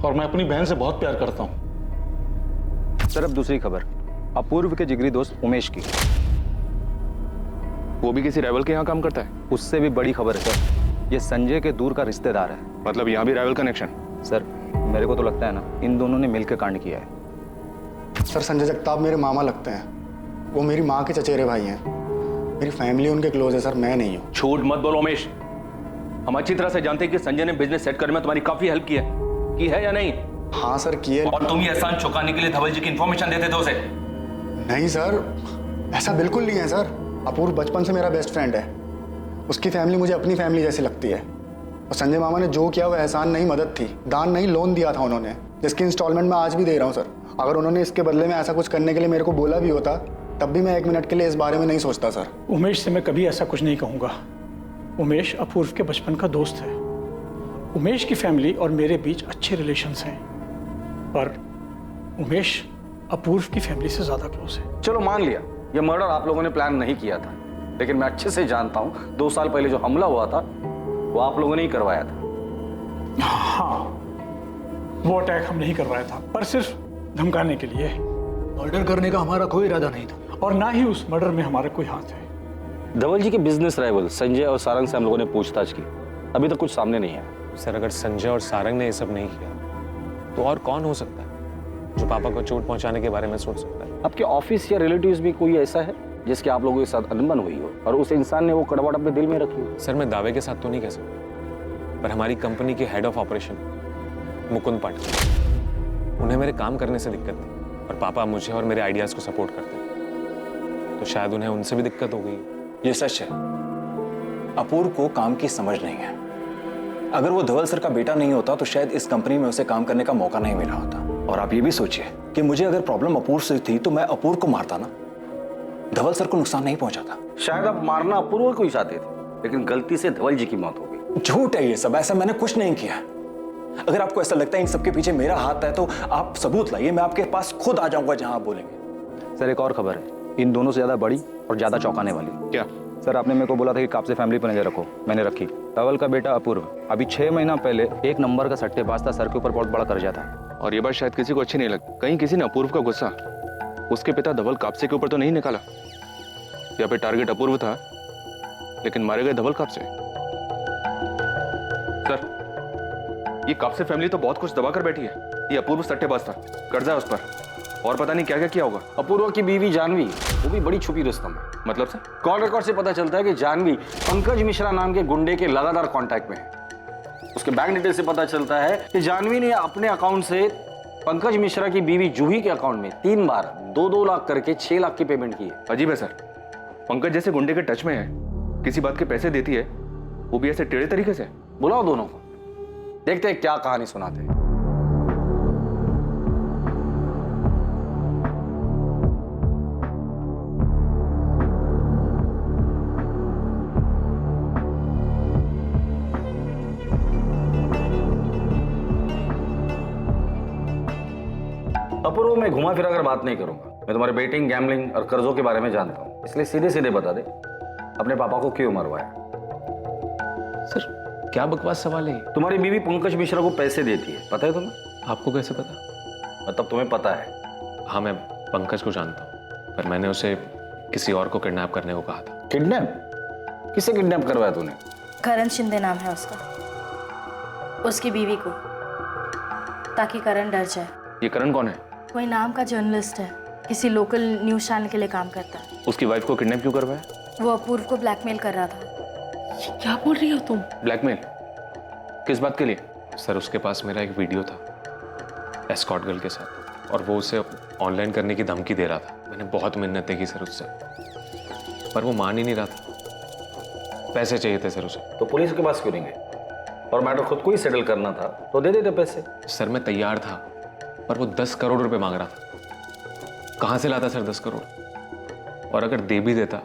और मैं अपनी बहन से बहुत प्यार करता हूँ। सर अब दूसरी खबर, अपूर्व के जिगरी दोस्त उमेश की। वो भी किसी राइवल के यहाँ काम करता है? उससे भी बड़ी खबर है सर, ये संजय के दूर का रिश्तेदार है। मतलब यहाँ भी राइवल कनेक्शन? सर मेरे को तो लगता है ना, इन दोनों ने मिलकर कांड किया है। सर संजय जगताप मेरे मामा लगते हैं, वो मेरी माँ के चचेरे भाई हैं, मेरी फैमिली उनके क्लोज है सर, मैं नहीं हूँ। झूठ मत बोलो उमेश, हम अच्छी तरह से जानते हैं कि संजय ने बिजनेस सेट करने में तुम्हारी काफी हेल्प की है या नहीं? हाँ सर की है। और तुम ये एहसान चुकाने के लिए धवल जी की इंफॉर्मेशन देते थे उसे? नहीं सर, ऐसा बिल्कुल नहीं है सर। अपूर्व बचपन से मेरा बेस्ट फ्रेंड है, उसकी फैमिली मुझे अपनी फैमिली जैसी लगती है। और संजय मामा ने जो किया वो एहसान नहीं, मदद थी, दान नहीं, लोन दिया था उन्होंने, जिसकी इंस्टॉलमेंट मैं आज भी दे रहा हूँ सर। अगर उन्होंने इसके बदले में ऐसा कुछ करने के लिए मेरे को बोला भी होता तब भी मैं 1 मिनट के लिए इस बारे में नहीं सोचता सर। उमेश से मैं कभी ऐसा कुछ नहीं कहूँगा। उमेश अपूर्व के बचपन का दोस्त है। उमेश की फैमिली और मेरे बीच अच्छे रिलेशंस हैं, पर उमेश अपूर्व की फैमिली से ज्यादा क्लोज है। चलो मान लिया ये मर्डर आप लोगों ने प्लान नहीं किया था, लेकिन मैं अच्छे से जानता हूं 2 साल पहले जो हमला हुआ था वो आप लोगों ने ही करवाया था। हाँ, वो अटैक हम नहीं करवाया था, पर सिर्फ धमकाने के लिए। मर्डर करने का हमारा कोई इरादा नहीं था और ना ही उस मर्डर में हमारा कोई हाथ है। धवल जी के बिजनेस राइवल संजय और सारंग से हम लोगों ने पूछताछ की, अभी तक कुछ सामने नहीं आया। सर अगर संजय और सारंग ने ये सब नहीं किया तो और कौन हो सकता है जो पापा को चोट पहुंचाने के बारे में सोच सकता है? आपके ऑफिस या रिलेटिव्स में कोई ऐसा है जिसके आप लोगों के साथ अनबन हुई हो और उस इंसान ने वो कड़वाहट अपने दिल में रखी हो? सर मैं दावे के साथ तो नहीं कह सकता, पर हमारी कंपनी के head of operation Mukund Patil, उन्हें मेरे काम करने से दिक्कत थी और पापा मुझे और मेरे आइडियाज को सपोर्ट करते हैं, तो शायद उन्हें उनसे भी दिक्कत हो गई। ये सच है, अपूर्व को काम की समझ नहीं है। अगर वो धवल सर का बेटा नहीं होता तो शायद इस कंपनी में उसे काम करने का मौका नहीं मिला होता। और आप ये भी सोचिए कि मुझे अगर प्रॉब्लम अपूर्व से थी तो मैं अपूर्व को मारता ना, धवल सर को नुकसान नहीं पहुंचाता। शायद आप मारना अपूर्व को ही चाहते थे, लेकिन गलती से धवल जी की मौत हो गई। झूठ है ये सब, ऐसा मैंने कुछ नहीं किया। अगर आपको ऐसा लगता है इन सबके पीछे मेरा हाथ है तो आप सबूत लाइए, मैं आपके पास खुद आ जाऊंगा जहां आप बोलेंगे। सर एक और खबर है, इन दोनों से ज्यादा बड़ी और ज्यादा चौंकाने वाली। क्या? सर आपने मेरे को बोला था कि कापसे फैमिली पर नजर रखो, मैंने रखी। धवल का बेटा अपूर्व अभी 6 महीना पहले 1 नंबर का सट्टेबाज था, सर के ऊपर बहुत बड़ा कर्जा था। और ये बात शायद किसी को अच्छी नहीं लगी। कहीं किसी ने अपूर्व का गुस्सा उसके पिता धवल कापसे के ऊपर तो नहीं निकाला, या फिर टारगेट अपूर्व था लेकिन मारे गए धवल कापसे। सर ये कापसे फैमिली तो बहुत कुछ दबा कर बैठी है। ये अपूर्व सट्टेबाज था, कर्जा उस पर, और पता नहीं क्या क्या किया होगा। अपूर्व की बीवी जानवी, वो भी बड़ी छुपी रुस्तम है। मतलब सर? कॉल रिकॉर्ड से पता चलता है कि जानवी पंकज मिश्रा नाम के गुंडे के लगातार कांटेक्ट में है। उसके बैंक डिटेल से पता चलता है कि जानवी ने अपने अकाउंट से पंकज मिश्रा की बीवी जूही के अकाउंट में 3 बार 2-2 लाख करके 6 लाख की पेमेंट की है। अजीब है सर, पंकज जैसे गुंडे के टच में है, किसी बात के पैसे देती है, वो भी ऐसे टेढ़े तरीके से। बुलाओ दोनों को, देखते हैं क्या कहानी सुनाते हैं। अपूर्व मैं घुमा फिरा कर बात नहीं करूंगा। मैं तुम्हारे बेटिंग, गैम्बलिंग और कर्जों के बारे में जानता हूं, इसलिए सीधे सीधे बता दे अपने पापा को क्यों मरवाया। सर क्या बकवास सवाल है? तुम्हारी बीवी पंकज मिश्रा को पैसे देती है, पता है तुम्हें? आपको कैसे पता? मतलब तुम्हें पता है? हाँ, मैं पंकज को जानता हूँ, पर मैंने उसे किसी और को किडनैप करने को कहा था। किडनैप? किसे किडनैप करवाया तूने? करण शिंदे नाम है उसका, उसकी बीवी को, ताकि करण डर जाए। ये करण कौन है? कोई नाम का जर्नलिस्ट है, किसी लोकल न्यूज चैनल के लिए काम करता है। उसकी वाइफ को किडनैप क्यों करवाया? वो अपूर्व को ब्लैकमेल कर रहा था। क्या बोल रही हो तुम? ब्लैकमेल? किस बात के लिए? सर, उसके पास मेरा एक वीडियो था एस्कॉर्ट गर्ल के साथ, और वो उसे ऑनलाइन करने की धमकी दे रहा था। मैंने बहुत मिन्नतें की सर उससे, पर वो मान ही नहीं रहा था। पैसे चाहिए थे सर उसे। तो पुलिस के पास क्यों नहीं गए? और मैटर खुद को ही सेटल करना था तो दे देते पैसे। सर, मैं तैयार था, पर वो 10 करोड़ रुपए मांग रहा था। कहां से लाता सर 10 करोड़? और अगर दे भी देता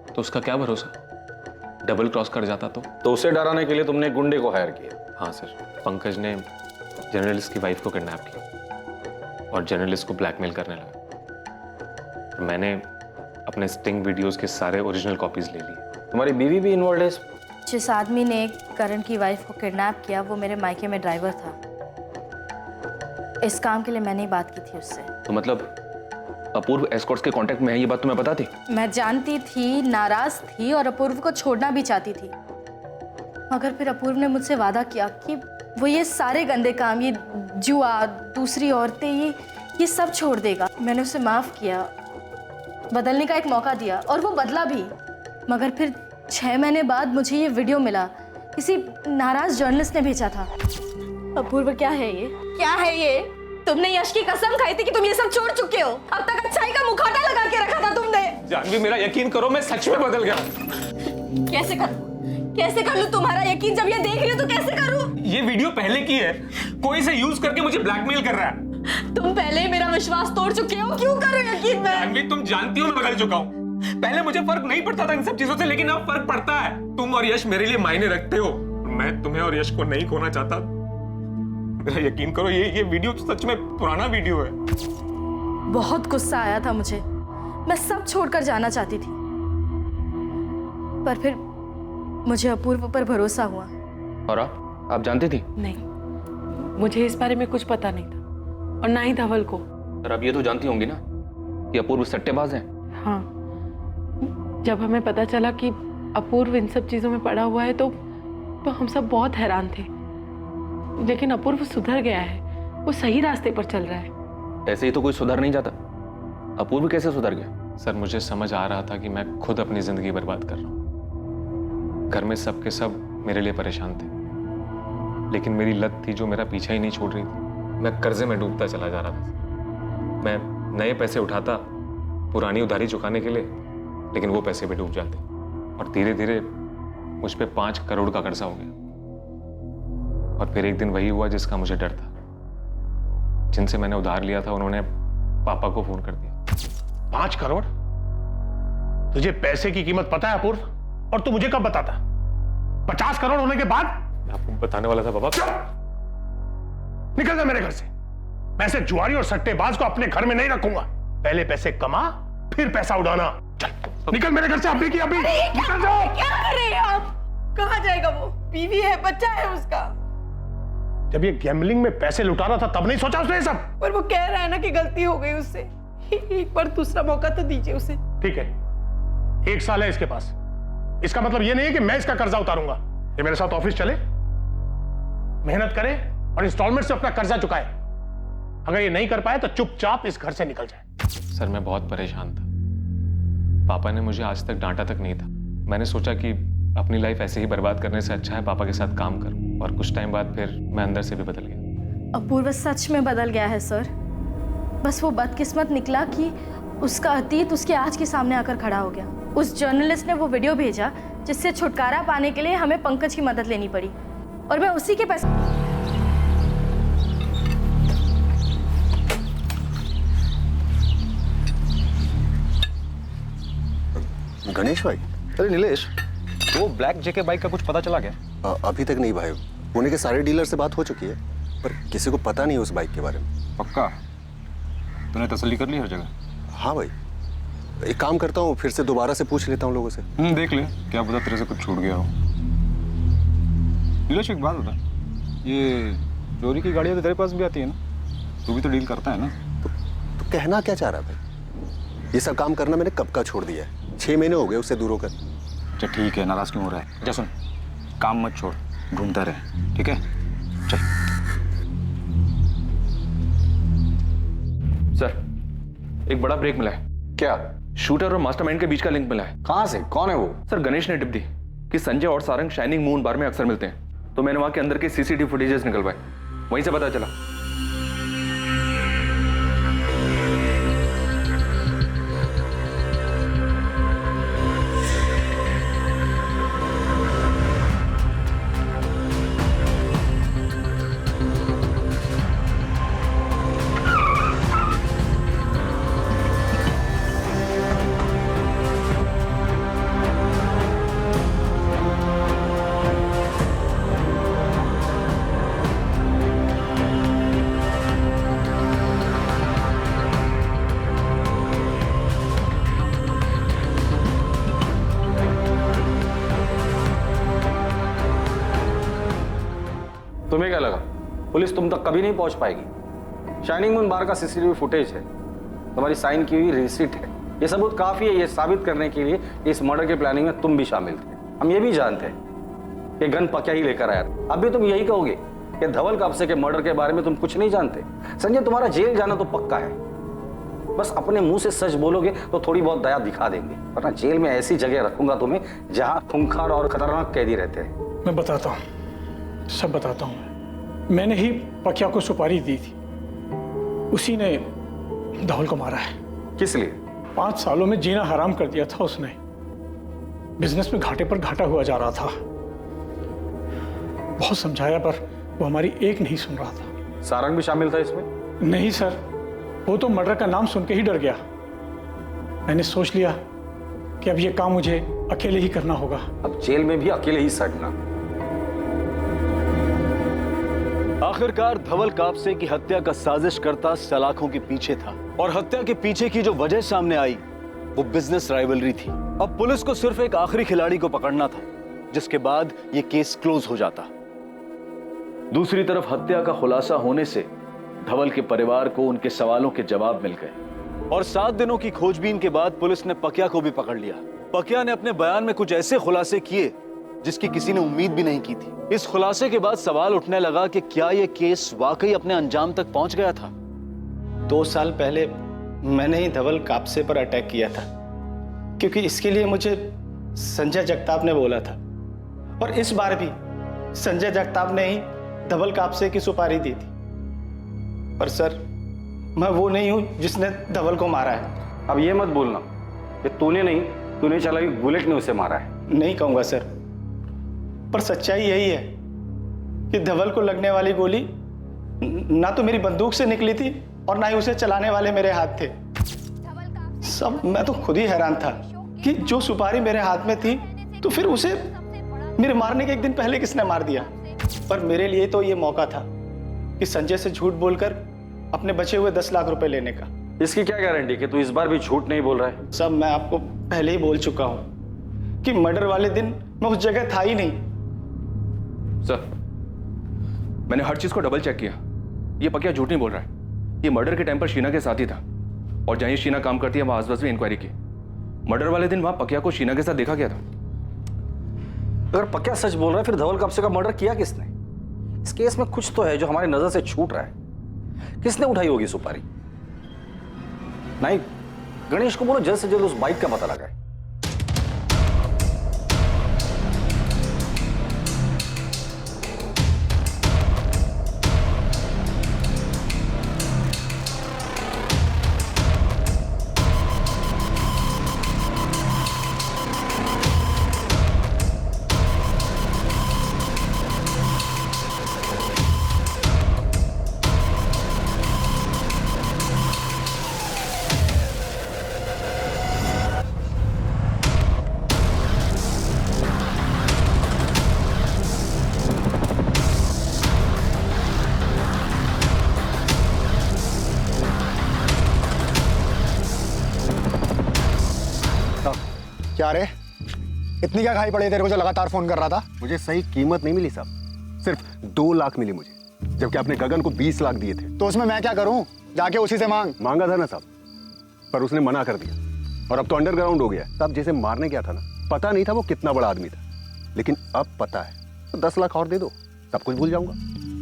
तो उसका क्या भरोसा, डबल क्रॉस कर जाता तो उसे डराने के लिए तुमने गुंडे को हायर किया? हाँ सर, पंकज ने जर्नलिस्ट की वाइफ को किडनैप किया और जर्नलिस्ट को ब्लैकमेल करने लगा। मैंने अपने स्टिंग वीडियोस के सारे ओरिजिनल कॉपीज ले लिए। तुम्हारी बीवी भी इन्वॉल्व है? जिस आदमी ने करण की वाइफ को किडनैप किया वो मेरे मायके में ड्राइवर था। इस काम के लिए मैंने ही बात की थी उससे। तो मतलब अपूर्व एस्कॉर्ट्स के कांटेक्ट में है, ये बात तुम्हें पता थी? मैं जानती थी, नाराज थी और अपूर्व को छोड़ना भी चाहती थी, मगर फिर अपूर्व ने मुझसे वादा किया कि वो ये सारे गंदे काम, ये जुआ, दूसरी औरतें, ये सब छोड़ देगा। मैंने उसे माफ किया, बदलने का एक मौका दिया और वो बदला भी। मगर फिर 6 महीने बाद मुझे ये वीडियो मिला, किसी नाराज जर्नलिस्ट ने भेजा था। अपूर्व, क्या है ये? क्या है ये? तुमने यश की कसम खाई थी कि तुम ये सब छोड़ चुके हो। अब तक अच्छाई का मुखौटा लगा के रखा था तुमने। जानवी, मेरा यकीन करो, मैं सच में बदल गया। कैसे कर लूं तुम्हारा यकीन? जब ये देख रही हो तो कैसे करूं? ये वीडियो पहले की है, कोई इसे यूज करके मुझे ब्लैकमेल कर रहा है। तुम पहले ही मेरा विश्वास तोड़ चुके हो, क्यों करो यकीन मैं? जानवी, तुम जानती हो मैं बदल चुका हूँ। पहले मुझे फर्क नहीं पड़ता था इन सब चीजों से, लेकिन अब फर्क पड़ता है। तुम और यश मेरे लिए मायने रखते हो। मैं तुम्हें और यश को नहीं खोना चाहता। मेरा यकीन करो, ये वीडियो तो सच में पुराना वीडियो है। बहुत गुस्सा आया था मुझे, मैं सब छोड़कर जाना चाहती थी, पर फिर मुझे अपूर्व पर भरोसा हुआ। और आप जानती थी? नहीं, मुझे इस बारे में कुछ पता नहीं था, और ना ही धवल को। पर अब ये तो जानती होंगी ना कि अपूर्व सट्टेबाज है। हाँ, जब हमें पता चला कि अपूर्व इन सब चीजों में पड़ा हुआ है तो हम सब बहुत हैरान थे। लेकिन अपूर्व सुधर गया है, वो सही रास्ते पर चल रहा है। ऐसे ही तो कोई सुधर नहीं जाता। अपूर्व कैसे सुधर गया? सर, मुझे समझ आ रहा था कि मैं खुद अपनी जिंदगी बर्बाद कर रहा हूँ। घर में सबके सब मेरे लिए परेशान थे, लेकिन मेरी लत थी जो मेरा पीछा ही नहीं छोड़ रही थी। मैं कर्जे में डूबता चला जा रहा था। मैं नए पैसे उठाता पुरानी उधारी चुकाने के लिए, लेकिन वो पैसे भी डूब जाते, और धीरे धीरे मुझ पे 5 करोड़ का कर्जा हो गया। और फिर एक दिन वही हुआ जिसका मुझे डर था। जिनसे मैंने उधार लिया था उन्होंने पापा को फोन कर दिया। 5 करोड़? तुझे पैसे की कीमत पता है अपूर्व? और तू मुझे कब बताता? 50 करोड़ होने के बाद? मैं आपको बताने वाला था पापा। निकल जा मेरे घर से। मैं ऐसे जुआरी और सट्टेबाज को अपने घर में नहीं रखूंगा। पहले पैसे कमा, फिर पैसा उड़ाना। चल निकल मेरे घर से, अभी की अभी निकल जाओ। क्या कर रहे हैं आप? कहाँ जाएगा वो? बीवी है, बच्चा है उसका। जब ये गैम्बलिंग में पैसे लुटा रहा था तब नहीं सोचा उसने ये सब? पर वो कह रहा है ना कि गलती हो गई उससे। एक बार दूसरा मौका तो दीजिए उसे। ठीक है, 1 साल है इसके पास। इसका मतलब ये नहीं है कि मैं इसका कर्जा उतारूंगा। ये मेरे साथ ऑफिस चले, मेहनत करे और इंस्टॉलमेंट से अपना कर्जा चुकाए। अगर ये नहीं कर पाए तो चुपचाप इस घर से निकल जाए। सर, मैं बहुत परेशान था। पापा ने मुझे आज तक डांटा तक नहीं था। मैंने सोचा कि अपनी लाइफ ऐसे ही बर्बाद करने से अच्छा है पापा के साथ काम करूं, और कुछ टाइम बाद फिर मैं अंदर से भी बदल गया। अपूर्व सच में बदल गया है सर। बस वो बदकिस्मत निकला कि उसका अतीत उसके आज के सामने आकर खड़ा हो गया। उस जर्नलिस्ट ने वो वीडियो भेजा जिससे छुटकारा पाने के लिए हमें पंकज की मदद लेनी पड़ी, और मैं उसी के पैसे। गणेश भाई। अरे नीलेश, वो ब्लैक जेके बाइक का कुछ पता चला क्या? अभी तक नहीं भाई। पुणे के सारे डीलर से बात हो चुकी है, पर किसी को पता नहीं उस बाइक के बारे में। पक्का? तूने तसल्ली कर ली हर जगह? हाँ भाई, एक काम करता हूँ, फिर से दोबारा से पूछ लेता हूँ लोगों से। देख ले, क्या पता तेरे से कुछ छूट गया हो। नीलेश एक बात बता, ये चोरी की गाड़ियाँ तो तेरे पास भी आती है ना, तू भी तो डील करता है ना? तो कहना क्या चाह रहा भाई? ये सब काम करना मैंने कब का छोड़ दिया है, 6 महीने हो गए उससे दूर होकर। अच्छा ठीक है, नाराज क्यों हो रहा है? जा सुन, काम मत छोड़, ढूंढता रहे, ठीक है? चल। सर एक बड़ा ब्रेक मिला है। क्या? शूटर और मास्टरमाइंड के बीच का लिंक मिला है। कहाँ से? कौन है वो? सर गणेश ने टिप दी कि संजय और सारंग शाइनिंग मून बार में अक्सर मिलते हैं, तो मैंने वहां के अंदर के सीसीटीवी फुटेजेस निकलवाए, वहीं से पता चला। तुम्हें क्या लगा पुलिस तुम तक कभी नहीं पहुंच पाएगी? शाइनिंग मून बार का सीसीटीवी फुटेज है, तुम्हारी साइन की हुई रिसीट है, ये सबूत काफी है ये साबित करने के लिए इस मर्डर के प्लानिंग में तुम भी शामिल थे। हम ये भी जानते हैं कि गन पक्या ही लेकर आया था। अब भी तुम यही कहोगे कि धवल कापसे के मर्डर के बारे में तुम कुछ नहीं जानते? संजय तुम्हारा जेल जाना तो पक्का है, बस अपने मुंह से सच बोलोगे तो थोड़ी बहुत दया दिखा देंगे, वरना जेल में ऐसी जगह रखूंगा तुम्हें जहां खूंखार और खतरनाक कैदी रहते हैं। मैं बताता हूँ, सब बताता हूँ। मैंने ही पकिया को सुपारी दी थी, उसी ने धवल को मारा है। किस लिए? 5 सालों में जीना हराम कर दिया था उसने। बिजनेस में घाटे पर घाटा हुआ जा रहा था। बहुत समझाया पर वो हमारी एक नहीं सुन रहा था। सारंग भी शामिल था इसमें? नहीं सर, वो तो मर्डर का नाम सुन के ही डर गया। मैंने सोच लिया कि अब ये काम मुझे अकेले ही करना होगा। अब जेल में भी अकेले ही सड़ना। आखिरकार धवल कापसे की हत्या का साजिश करता सलाखों के पीछे था, और हत्या के पीछे की जो वजह सामने आई वो बिजनेस राइवलरी थी। अब पुलिस को सिर्फ एक आखिरी खिलाड़ी को पकड़ना था, जिसके बाद ये केस क्लोज हो जाता। दूसरी तरफ हत्या का खुलासा होने से धवल के परिवार को उनके सवालों के जवाब मिल गए, और 7 दिनों की खोजबीन के बाद पुलिस ने पकिया को भी पकड़ लिया। पकिया ने अपने बयान में कुछ ऐसे खुलासे किए जिसकी किसी ने उम्मीद भी नहीं की थी। इस खुलासे के बाद सवाल उठने लगा कि क्या यह केस वाकई अपने अंजाम तक पहुंच गया था। 2 साल पहले मैंने ही धवल कापसे पर अटैक किया था, क्योंकि इसके लिए मुझे संजय जगताप ने बोला था, और इस बार भी संजय जगताप ने ही धवल कापसे की सुपारी दी थी। पर सर, मैं वो नहीं हूं जिसने धवल को मारा है। अब ये मत बोलना कि तूने नहीं, तूने चलाई बुलेट ने उसे मारा है। नहीं कहूंगा सर, पर सच्चाई यही है कि धवल को लगने वाली गोली ना तो मेरी बंदूक से निकली थी और ना ही उसे चलाने वाले मेरे हाथ थे। सब मैं तो खुद ही हैरान था कि जो सुपारी मेरे हाथ में थी तो फिर उसे मेरे मारने के 1 दिन पहले किसने मार दिया। पर मेरे लिए तो ये मौका था कि संजय से झूठ बोलकर अपने बचे हुए 10 लाख रुपए लेने का। इसकी क्या गारंटी कि तू इस बार भी झूठ नहीं बोल रहा है? सब मैं आपको पहले ही बोल चुका हूं कि मर्डर वाले दिन मैं उस जगह था ही नहीं। सर, मैंने हर चीज को डबल चेक किया, ये पकिया झूठ नहीं बोल रहा है। ये मर्डर के टाइम पर शीना के साथ ही था, और जहां शीना काम करती है वहां आसपास भी इंक्वायरी की। मर्डर वाले दिन वहां पकिया को शीना के साथ देखा गया था। अगर पकिया सच बोल रहा है फिर धवल कापसे का मर्डर किया किसने? इस केस में कुछ तो है जो हमारी नजर से छूट रहा है। किसने उठाई होगी सुपारी? नहीं, गणेश को बोलो जल्द से जल्द उस बाइक का पता लगाए। क्या रे, इतनी क्या खाई पड़ी तेरे को जो लगातार फोन कर रहा था? मुझे सही कीमत नहीं मिली साहब। सिर्फ 2 लाख मिली मुझे, जबकि आपने गगन को 20 लाख दिए थे। तो उसमें मैं क्या करूं? जाके उसी से मांगा था ना साहब, पर उसने मना कर दिया और अब तो अंडरग्राउंड हो गया। साहब जैसे मारने गया था ना, पता नहीं था वो कितना बड़ा आदमी था, लेकिन अब पता है। तो 10 लाख और दे दो, सब कुछ भूल जाऊंगा।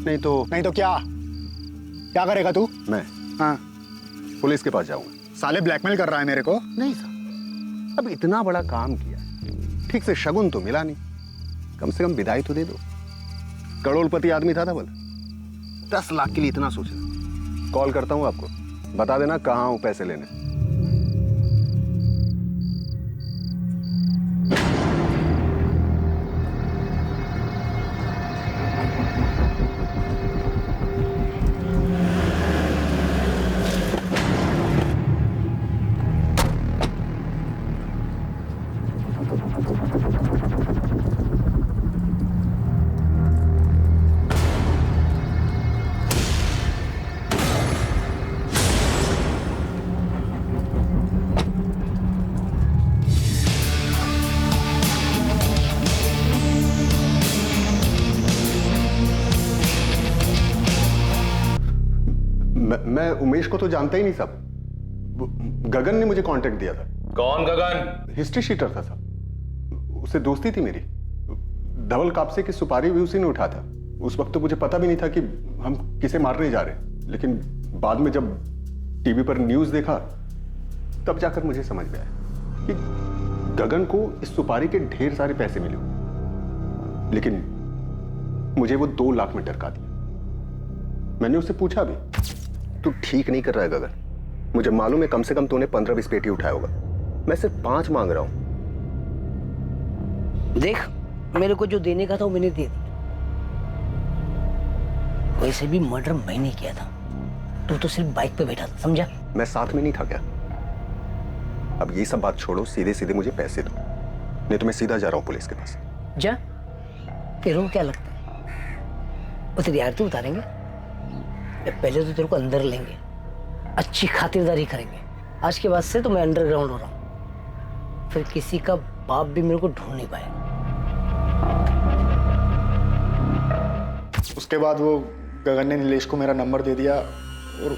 नहीं तो क्या करेगा तू? मैं हाँ, पुलिस के पास जाऊंगा। साले ब्लैकमेल कर रहा है मेरे को। नहीं साहब, अब इतना बड़ा काम किया, ठीक से शगुन तो मिला नहीं, कम से कम विदाई तो दे दो। करोड़पति आदमी था बोला, 10 लाख के लिए इतना सोचना। कॉल करता हूं आपको, बता देना कहाँ हूं पैसे लेने। मैं उमेश को तो जानता ही नहीं साहब, गगन ने मुझे कांटेक्ट दिया था। कौन गगन? हिस्ट्री शीटर था साहब, उससे दोस्ती थी मेरी। धवल कापसे की सुपारी भी उसी ने उठा था। उस वक्त तो मुझे पता भी नहीं था कि हम किसे मारने जा रहे हैं, लेकिन बाद में जब टीवी पर न्यूज देखा तब जाकर मुझे समझ में आया कि गगन को इस सुपारी के ढेर सारे पैसे मिले, लेकिन मुझे वो 2 लाख में डरका दिया। मैंने उससे पूछा भी, तू ठीक नहीं कर रहा है गगन, मुझे मालूम है कम से कम तूने 15-20 पेटी उठाया होगा, मैं सिर्फ 5 मांग रहा हूं। देख, मेरे को जो देने का था वो मैंने दे दिया। वैसे भी मर्डर मैंने किया था, तू तो सिर्फ बाइक पे बैठा था, समझा? मैं साथ में नहीं था क्या? अब ये सब बात छोड़ो, सीधे सीधे मुझे पैसे दो, नहीं तो मैं सीधा जा रहा हूं पुलिस के पास। जा, तेरे को क्या लगता है वो तेरी आरती उतारेंगे? पहले तो तेरे को अंदर लेंगे, अच्छी खातिरदारी करेंगे। आज के बाद से तो मैं अंडरग्राउंड हो रहा हूं, फिर किसी का बाप भी मेरे को ढूंढ नहीं पाए। उसके बाद वो गगन ने नीलेश को मेरा नंबर दे दिया और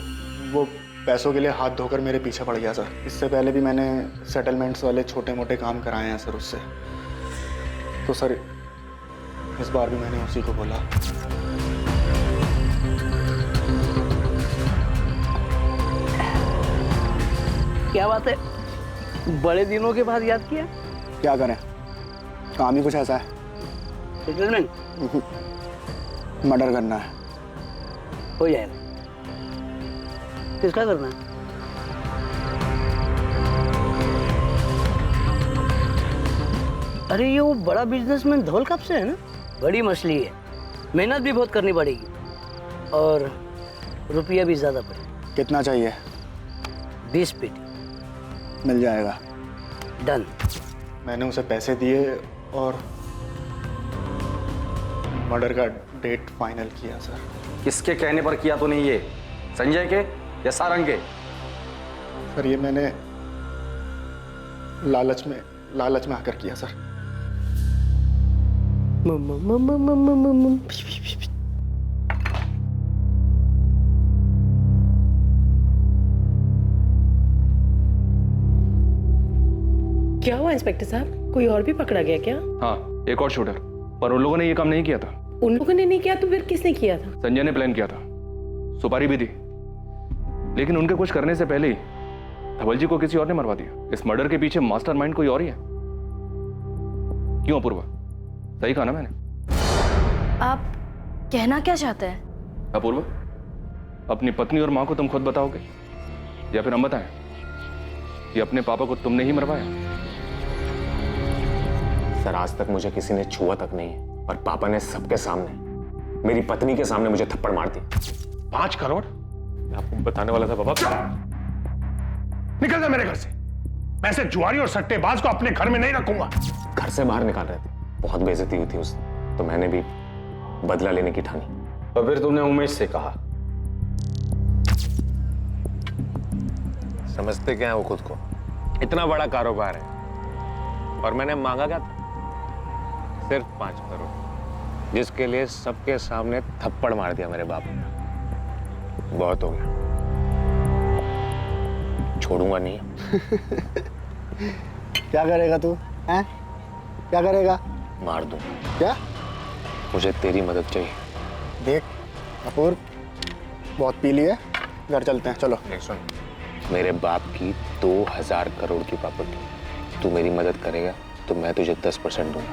वो पैसों के लिए हाथ धोकर मेरे पीछे पड़ गया सर। इससे पहले भी मैंने सेटलमेंट्स वाले छोटे मोटे काम कराए हैं सर उससे। तो सर इस बार भी मैंने उसी को बोला। क्या बात है, बड़े दिनों के बाद याद किया? क्या करें, काम ही कुछ ऐसा है। सेटलमेंट? मर्डर करना है। हो जाएगा। किसका करना है? अरे ये वो बड़ा बिजनेसमैन धवल कब से है ना, बड़ी मछली है, मेहनत भी बहुत करनी पड़ेगी और रुपया भी ज्यादा पड़ेगा। कितना चाहिए? 20 पेटी। मिल जाएगा। डन। मैंने उसे पैसे दिए और मर्डर का डेट फाइनल किया सर। किसके कहने पर किया तूने ये? संजय के या सारंग के? सर ये मैंने लालच में आकर किया सर। क्या हुआ इंस्पेक्टर साहब, कोई और भी पकड़ा गया क्या? हाँ, एक और शूटर, पर उन लोगों ने ये काम नहीं किया था। उन लोगों ने नहीं किया तो फिर किसने किया था? संजय ने प्लान किया था, सुपारी भी दी, लेकिन उनके कुछ करने से पहले ही धवल जी को किसी और ने मरवा दिया। इस मर्डर के पीछे मास्टरमाइंड कोई और ही है। क्यों अपूर्वा, सही कहा ना मैंने? आप कहना क्या चाहते हैं? अपूर्वा, अपनी पत्नी और मां को तुम खुद बताओगे या फिर हम बताएं कि अपने पापा को तुमने ही मरवाया? सर आज तक मुझे किसी ने छुआ तक नहीं है, पर पापा ने सबके सामने, मेरी पत्नी के सामने मुझे थप्पड़ मार दी। 5 करोड़? मैं आपको बताने वाला था पापा। निकल जा मेरे घर से। मैं ऐसे जुआरी और सट्टेबाज को अपने घर में नहीं रखूंगा। घर से बाहर निकाल रहे थे, बहुत बेइज्जती हुई थी उस, तो मैंने भी बदला लेने की ठानी। तो फिर तुमने उमेश से कहा? समझते क्या है वो खुद को? इतना बड़ा कारोबार है और मैंने मांगा क्या था? सिर्फ 5 करोड़। जिसके लिए सबके सामने थप्पड़ मार दिया मेरे बाप ने। बहुत हो गया, छोड़ूंगा नहीं। क्या करेगा तू? हैं? क्या करेगा? मार दूंगा। क्या? मुझे तेरी मदद चाहिए। देख अपूर्व, बहुत पी ली है, घर चलते हैं, चलो। देख सुन, मेरे बाप की 2000 करोड़ की प्रॉपर्टी, तू मेरी मदद करेगा तो मैं तुझे 10% दूंगा।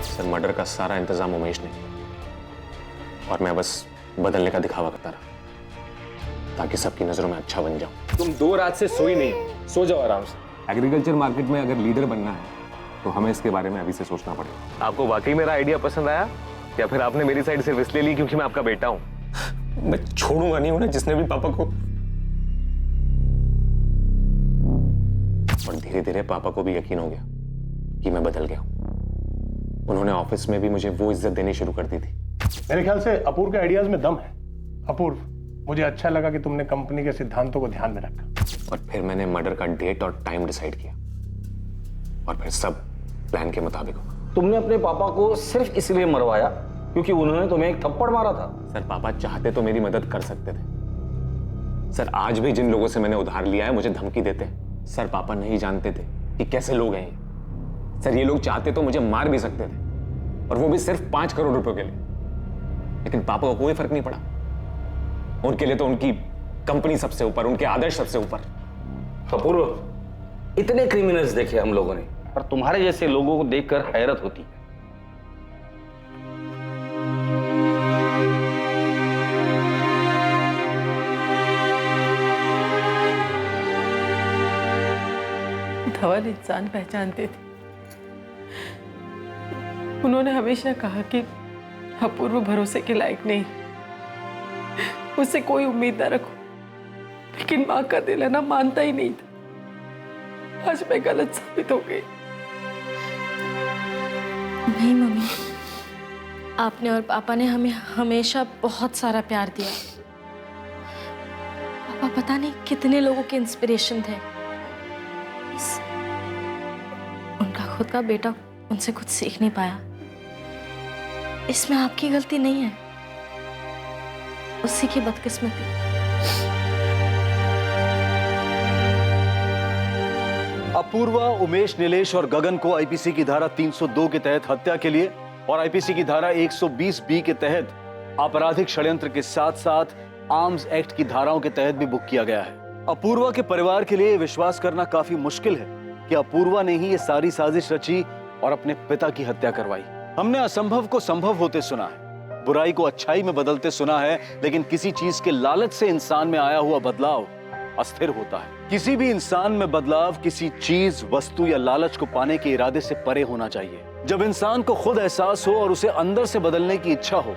सर, मर्डर का सारा इंतजाम उमेश ने, और मैं बस बदलने का दिखावा करता रहा ताकि सबकी नजरों में अच्छा बन जाऊं। तुम 2 रात से सोई नहीं, सो जाओ आराम से। एग्रीकल्चर मार्केट में अगर लीडर बनना है तो हमें इसके बारे में अभी से सोचना पड़ेगा। आपको वाकई मेरा आइडिया पसंद आया या फिर आपने मेरी साइड सिर्फ इसलिए ली क्योंकि मैं आपका बेटा हूं? मैं छोड़ूंगा नहीं उन्हें जिसने भी पापा को। और धीरे धीरे पापा को भी यकीन हो गया कि मैं बदल गया हूं। उन्होंने ऑफिस में भी मुझे वो इज्जत देनी शुरू कर दी थी। मेरे ख्याल से अपूर्व के आइडियाज में दम है। अपूर्व, मुझे अच्छा लगा कि तुमने कंपनी के सिद्धांतों को ध्यान में रखा। और फिर मैंने मर्डर का डेट और टाइम डिसाइड किया और फिर सब प्लान के मुताबिक हुआ। तुमने अपने पापा को सिर्फ इसलिए मरवाया क्योंकि उन्होंने तुम्हें एक थप्पड़ मारा था। सर, पापा चाहते तो मेरी मदद कर सकते थे। सर, आज भी जिन लोगों से मैंने उधार लिया है मुझे धमकी देते हैं। सर, पापा नहीं जानते थे कि कैसे लोग हैं ये। सर, ये लोग चाहते तो मुझे मार भी सकते थे, और वो भी सिर्फ 5 करोड़ रुपए के लिए। लेकिन पापा को कोई फर्क नहीं पड़ा। उनके लिए तो उनकी कंपनी सबसे ऊपर, उनके आदर्श सबसे ऊपर। अपूर्व, इतने क्रिमिनल्स देखे हम लोगों ने, पर तुम्हारे जैसे लोगों को देखकर हैरत होती है। धवल इंसान पहचानते थे। उन्होंने हमेशा कहा कि अपूर्व भरोसे के लायक नहीं, उससे कोई उम्मीद ना रखो। लेकिन माँ का दिल है ना, मानता ही नहीं था। आज मैं गलत साबित हो गई। नहीं मम्मी, आपने और पापा ने हमें हमेशा बहुत सारा प्यार दिया। पापा पता नहीं कितने लोगों के इंस्पिरेशन थे। उनका खुद का बेटा उनसे कुछ सीख नहीं पाया। इसमें आपकी गलती नहीं है, उसी की बदकिस्मती। अपूर्वा, उमेश, नीलेश और गगन को आईपीसी की धारा 302 के तहत हत्या के लिए और आईपीसी की धारा 120 के तहत आपराधिक षड्यंत्र के साथ साथ आर्म्स एक्ट की धाराओं के तहत भी बुक किया गया है। अपूर्वा के परिवार के लिए विश्वास करना काफी मुश्किल है कि अपूर्वा ने ही ये सारी साजिश रची और अपने पिता की हत्या करवाई। हमने असंभव को संभव होते सुना है, बुराई को अच्छाई में बदलते सुना है, लेकिन किसी चीज के लालच से इंसान में आया हुआ बदलाव अस्थिर होता है। किसी भी इंसान में बदलाव किसी चीज, वस्तु या लालच को पाने के इरादे से परे होना चाहिए। जब इंसान को खुद एहसास हो और उसे अंदर से बदलने की इच्छा हो,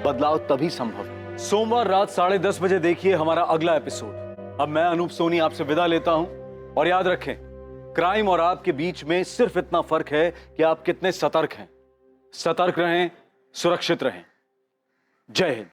बदलाव तभी संभव है। सोमवार रात 10:30 बजे देखिए हमारा अगला एपिसोड। अब मैं अनूप सोनी आपसे विदा लेता हूं, और याद रखें, क्राइम और आपके बीच में सिर्फ इतना फर्क है कि आप कितने सतर्क हैं। सतर्क रहें, सुरक्षित रहें। जय हिंद।